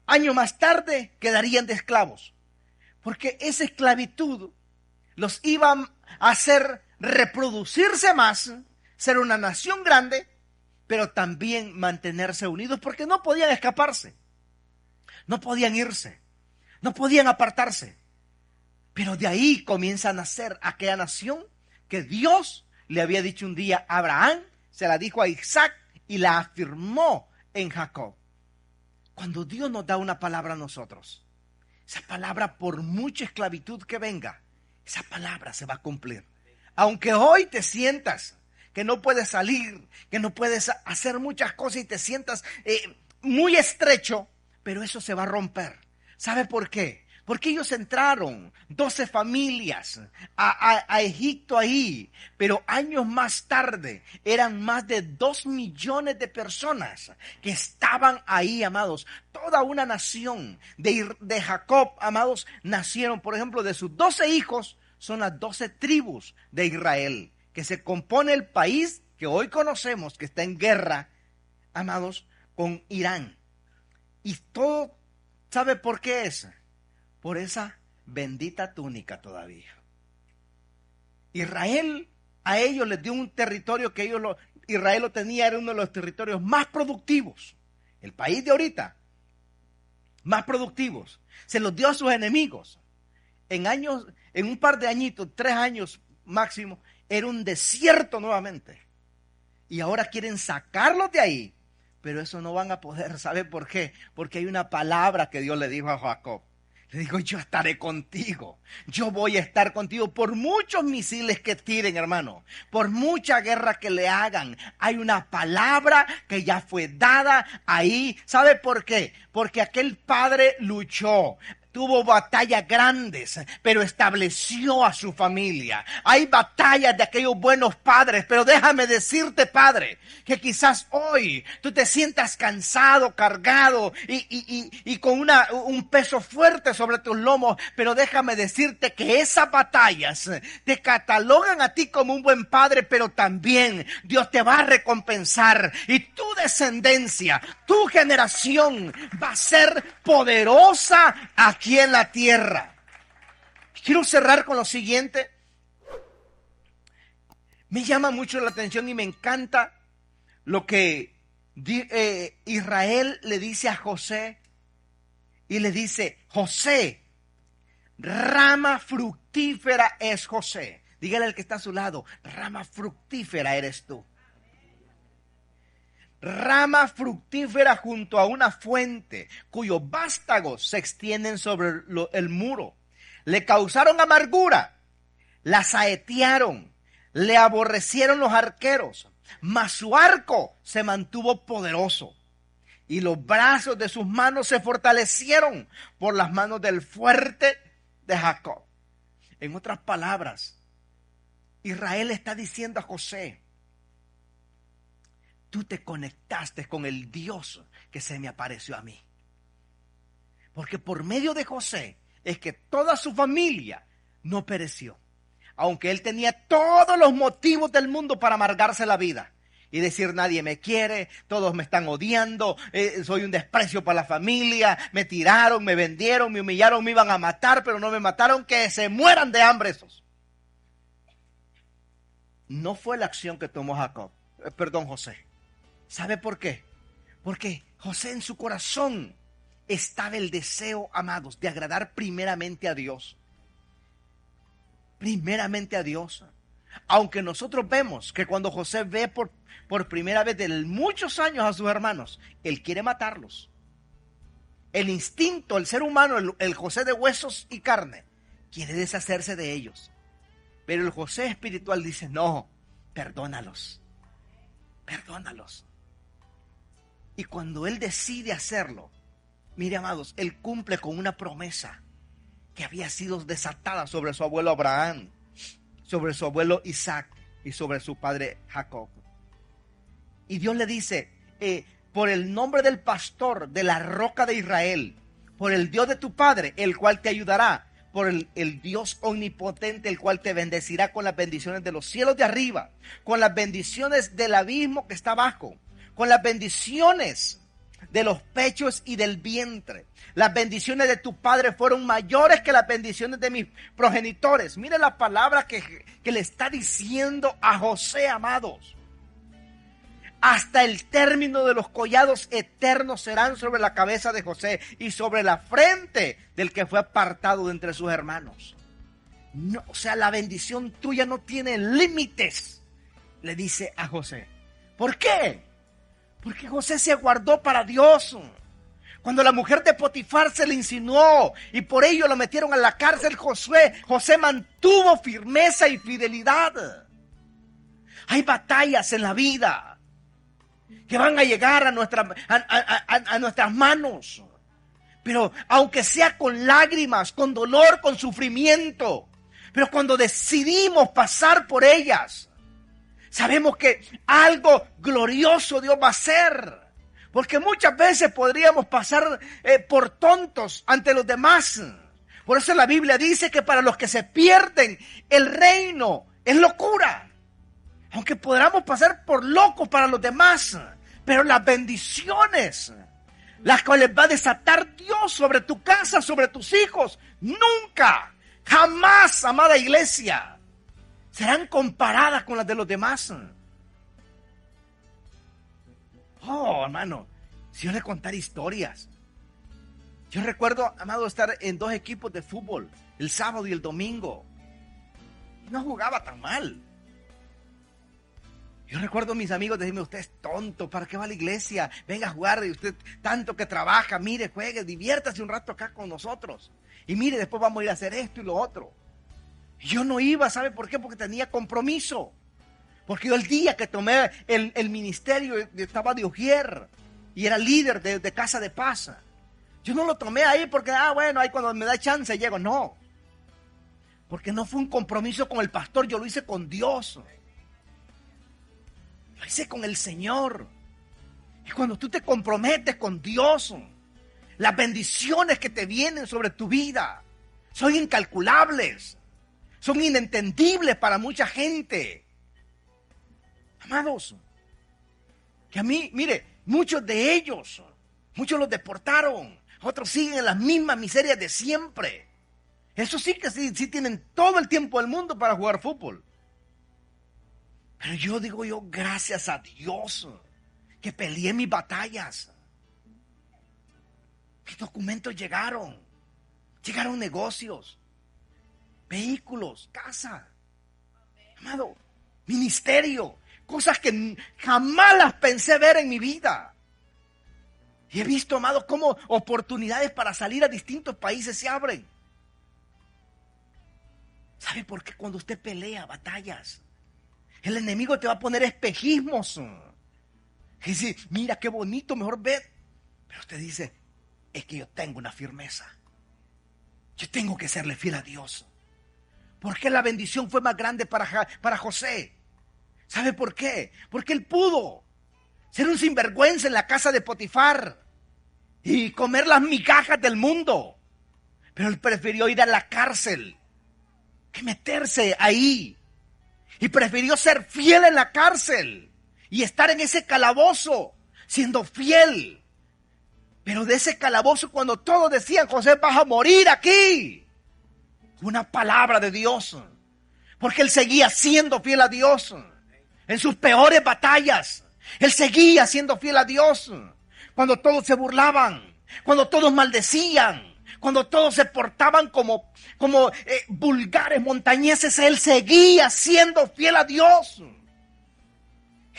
años más tarde, quedarían de esclavos. Porque esa esclavitud los iba a hacer reproducirse más, ser una nación grande, pero también mantenerse unidos, porque no podían escaparse, no podían irse, no podían apartarse. Pero de ahí comienza a nacer aquella nación que Dios le había dicho un día a Abraham, se la dijo a Isaac y la afirmó en Jacob. Cuando Dios nos da una palabra a nosotros, esa palabra, por mucha esclavitud que venga, esa palabra se va a cumplir. Aunque hoy te sientas que no puedes salir, que no puedes hacer muchas cosas y te sientas muy estrecho, pero eso se va a romper. ¿Sabe por qué? Porque ellos entraron 12 familias a Egipto ahí, pero años más tarde eran más de 2 millones de personas que estaban ahí, amados. Toda una nación de Jacob, amados, nacieron, por ejemplo, de sus 12 hijos, son las 12 tribus de Israel, que se compone el país que hoy conocemos, que está en guerra, amados, con Irán. Y todo, ¿sabe por qué es? Por esa bendita túnica todavía. Israel, a ellos les dio un territorio que Israel lo tenía, era uno de los territorios más productivos. El país de ahorita, más productivos. Se los dio a sus enemigos. En un par de añitos, 3 años máximo, era un desierto nuevamente. Y ahora quieren sacarlos de ahí. Pero eso no van a poder. ¿Sabe por qué? Porque hay una palabra que Dios le dijo a Jacob. Le digo, yo estaré contigo. Yo voy a estar contigo por muchos misiles que tiren, hermano. Por mucha guerra que le hagan. Hay una palabra que ya fue dada ahí. ¿Sabe por qué? Porque aquel padre luchó. Tuvo batallas grandes, pero estableció a su familia. Hay batallas de aquellos buenos padres, pero déjame decirte, padre, que quizás hoy tú te sientas cansado, cargado y con un peso fuerte sobre tus lomos, pero déjame decirte que esas batallas te catalogan a ti como un buen padre, pero también Dios te va a recompensar y tu descendencia, tu generación va a ser poderosa aquí en la tierra. Quiero cerrar con lo siguiente. Me llama mucho la atención y me encanta lo que Israel le dice a José. Y le dice, José, rama fructífera es José. Dígale al que está a su lado, rama fructífera eres tú. Rama fructífera junto a una fuente, cuyos vástagos se extienden sobre el muro. Le causaron amargura, la saetearon, le aborrecieron los arqueros, mas su arco se mantuvo poderoso. Y los brazos de sus manos se fortalecieron por las manos del fuerte de Jacob. En otras palabras, Israel está diciendo a José, tú te conectaste con el Dios que se me apareció a mí. Porque por medio de José es que toda su familia no pereció. Aunque él tenía todos los motivos del mundo para amargarse la vida. Y decir, nadie me quiere, todos me están odiando, soy un desprecio para la familia, me tiraron, me vendieron, me humillaron, me iban a matar, pero no me mataron, que se mueran de hambre esos. No fue la acción que tomó José. ¿Sabe por qué? Porque José en su corazón estaba el deseo, amados, de agradar primeramente a Dios. Primeramente a Dios. Aunque nosotros vemos que cuando José ve por primera vez de muchos años a sus hermanos, él quiere matarlos. El instinto, el ser humano, el José de huesos y carne, quiere deshacerse de ellos. Pero el José espiritual dice, no, perdónalos. Perdónalos. Y cuando él decide hacerlo, mire, amados, él cumple con una promesa que había sido desatada sobre su abuelo Abraham, sobre su abuelo Isaac y sobre su padre Jacob. Y Dios le dice, por el nombre del pastor de la roca de Israel, por el Dios de tu padre, el cual te ayudará, por el Dios omnipotente, el cual te bendecirá con las bendiciones de los cielos de arriba, con las bendiciones del abismo que está abajo, con las bendiciones de los pechos y del vientre. Las bendiciones de tu padre fueron mayores que las bendiciones de mis progenitores. Mire la palabra que le está diciendo a José, amados. Hasta el término de los collados eternos serán sobre la cabeza de José y sobre la frente del que fue apartado de entre sus hermanos. No, o sea, la bendición tuya no tiene límites, le dice a José. ¿Por qué? Porque José se guardó para Dios. Cuando la mujer de Potifar se le insinuó y por ello lo metieron a la cárcel, José mantuvo firmeza y fidelidad. Hay batallas en la vida que van a llegar a nuestras manos. Pero aunque sea con lágrimas, con dolor, con sufrimiento, pero cuando decidimos pasar por ellas, sabemos que algo glorioso Dios va a hacer. Porque muchas veces podríamos pasar por tontos ante los demás. Por eso la Biblia dice que para los que se pierden, el reino es locura. Aunque podamos pasar por locos para los demás, pero las bendiciones, las cuales va a desatar Dios sobre tu casa, sobre tus hijos, nunca, jamás, amada iglesia, serán comparadas con las de los demás. Oh, hermano, si yo le contara historias. Yo recuerdo, amado, estar en 2 equipos de fútbol, el sábado y el domingo. No jugaba tan mal. Yo recuerdo a mis amigos decirme, usted es tonto, ¿para qué va a la iglesia? Venga a jugar, y usted tanto que trabaja, mire, juegue, diviértase un rato acá con nosotros. Y mire, después vamos a ir a hacer esto y lo otro. Y yo no iba, ¿sabe por qué? Porque tenía compromiso. Porque yo el día que tomé el ministerio, estaba de ujier y era líder de Casa de Paz. Yo no lo tomé ahí porque, bueno, ahí cuando me da chance llego. No. Porque no fue un compromiso con el pastor, yo lo hice con Dios. Lo hice con el Señor. Y cuando tú te comprometes con Dios, las bendiciones que te vienen sobre tu vida son incalculables, son inentendibles para mucha gente. Amados, que a mí, mire, muchos de ellos, muchos los deportaron, otros siguen en las mismas miserias de siempre. Eso sí que sí tienen todo el tiempo del mundo para jugar fútbol. Pero yo digo gracias a Dios que peleé mis batallas. Mis documentos llegaron negocios, vehículos, casa, amado, ministerio. Cosas que jamás las pensé ver en mi vida. Y he visto, amado, cómo oportunidades para salir a distintos países se abren. ¿Sabe por qué? Cuando usted pelea batallas, el enemigo te va a poner espejismos. Y dice, mira qué bonito, mejor ve. Pero usted dice, es que yo tengo una firmeza. Yo tengo que serle fiel a Dios. Porque la bendición fue más grande para José. ¿Sabe por qué? Porque él pudo ser un sinvergüenza en la casa de Potifar y comer las migajas del mundo. Pero él prefirió ir a la cárcel que meterse ahí. Y prefirió ser fiel en la cárcel y estar en ese calabozo siendo fiel. Pero de ese calabozo, cuando todos decían, José, vas a morir aquí, una palabra de Dios. Porque él seguía siendo fiel a Dios. En sus peores batallas, él seguía siendo fiel a Dios. Cuando todos se burlaban, cuando todos maldecían, cuando todos se portaban como vulgares montañeses, él seguía siendo fiel a Dios.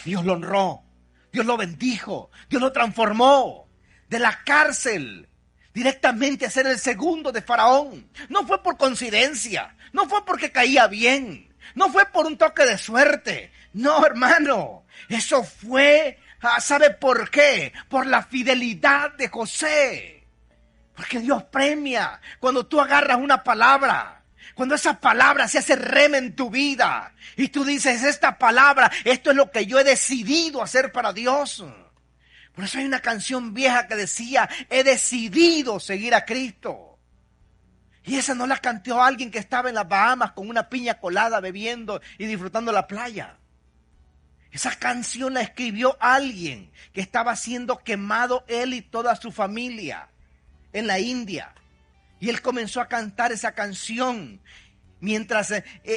Dios lo honró, Dios lo bendijo, Dios lo transformó de la cárcel directamente a ser el segundo de Faraón. No fue por coincidencia, no fue porque caía bien, no fue por un toque de suerte. No, hermano, eso fue, ¿sabe por qué? Por la fidelidad de José. Porque Dios premia cuando tú agarras una palabra, cuando esa palabra se hace rema en tu vida y tú dices, esta palabra, esto es lo que yo he decidido hacer para Dios. Por eso hay una canción vieja que decía, he decidido seguir a Cristo. Y esa no la cantó alguien que estaba en las Bahamas con una piña colada bebiendo y disfrutando la playa. Esa canción la escribió alguien que estaba siendo quemado él y toda su familia en la India. Y él comenzó a cantar esa canción mientras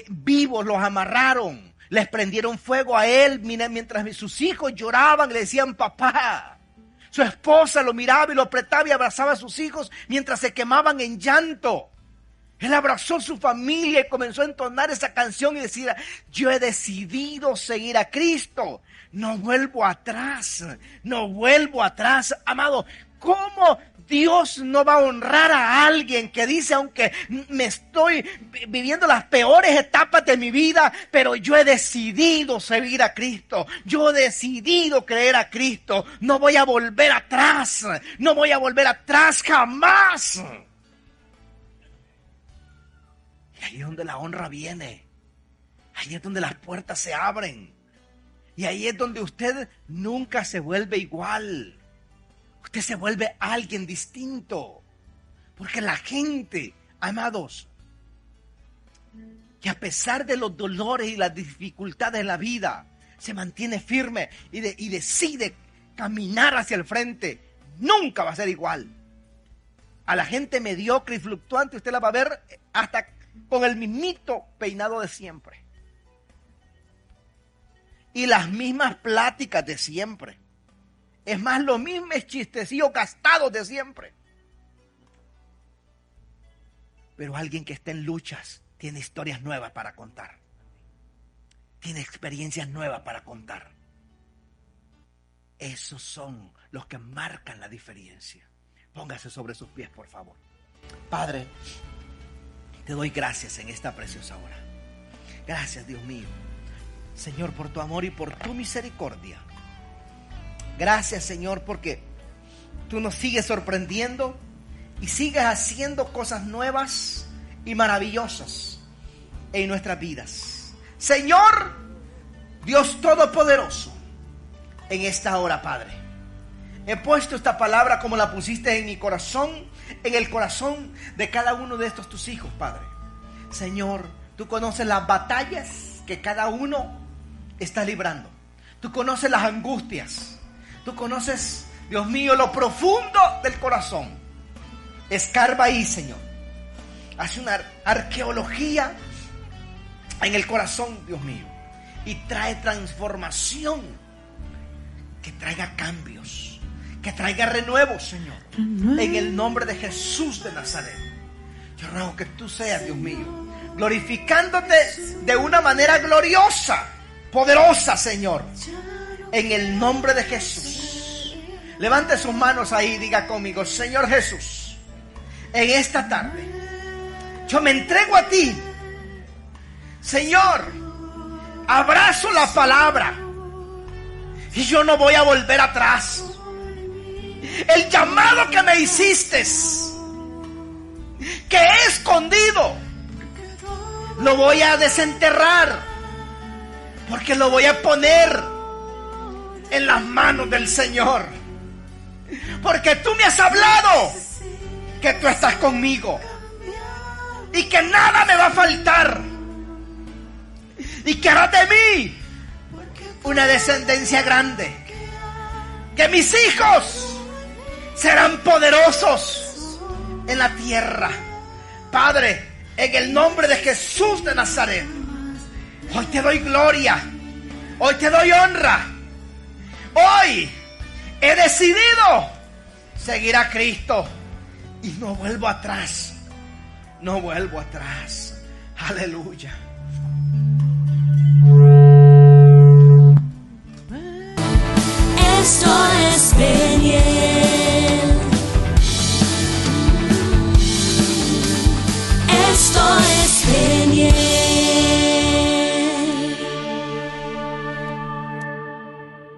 vivos los amarraron, les prendieron fuego a él mientras sus hijos lloraban, le decían papá. Su esposa lo miraba y lo apretaba y abrazaba a sus hijos mientras se quemaban en llanto. Él abrazó su familia y comenzó a entonar esa canción y decir: yo he decidido seguir a Cristo. No vuelvo atrás. No vuelvo atrás. Amado, ¿cómo Dios no va a honrar a alguien que dice: aunque me estoy viviendo las peores etapas de mi vida, pero yo he decidido seguir a Cristo? Yo he decidido creer a Cristo. No voy a volver atrás. No voy a volver atrás jamás. Y ahí es donde la honra viene. Ahí es donde las puertas se abren. Y ahí es donde usted nunca se vuelve igual. Usted se vuelve alguien distinto. Porque la gente, amados, que a pesar de los dolores y las dificultades de la vida, se mantiene firme y decide caminar hacia el frente, nunca va a ser igual. A la gente mediocre y fluctuante usted la va a ver hasta con el mismito peinado de siempre. Y las mismas pláticas de siempre. Es más, los mismos chistecillos gastados de siempre. Pero alguien que está en luchas tiene historias nuevas para contar. Tiene experiencias nuevas para contar. Esos son los que marcan la diferencia. Póngase sobre sus pies, por favor. Padre, te doy gracias en esta preciosa hora. Gracias, Dios mío. Señor, por tu amor y por tu misericordia. Gracias, Señor, porque tú nos sigues sorprendiendo y sigues haciendo cosas nuevas y maravillosas en nuestras vidas. Señor, Dios Todopoderoso, en esta hora, Padre, he puesto esta palabra como la pusiste en mi corazón, en el corazón de cada uno de estos tus hijos, Padre. Señor, tú conoces las batallas que cada uno está librando. Tú conoces las angustias. Tú conoces, Dios mío, lo profundo del corazón. Escarba ahí, Señor. Hace una arqueología en el corazón, Dios mío, y trae transformación, que traiga cambios, que traiga renuevos, Señor, en el nombre de Jesús de Nazaret. Yo ruego que tú seas, Dios mío, glorificándote de una manera gloriosa, poderosa, Señor, en el nombre de Jesús. Levante sus manos ahí y diga conmigo: Señor Jesús, en esta tarde yo me entrego a ti. Señor, abrazo la palabra y yo no voy a volver atrás. El llamado que me hiciste, que he escondido, lo voy a desenterrar, porque lo voy a poner en las manos del Señor. Porque tú me has hablado que tú estás conmigo y que nada me va a faltar, y que harás de mí una descendencia grande, que mis hijos serán poderosos en la tierra. Padre, en el nombre de Jesús de Nazaret, hoy te doy gloria, hoy te doy honra. Hoy he decidido seguir a Cristo y no vuelvo atrás. No vuelvo atrás. Aleluya. Esto es Peniel.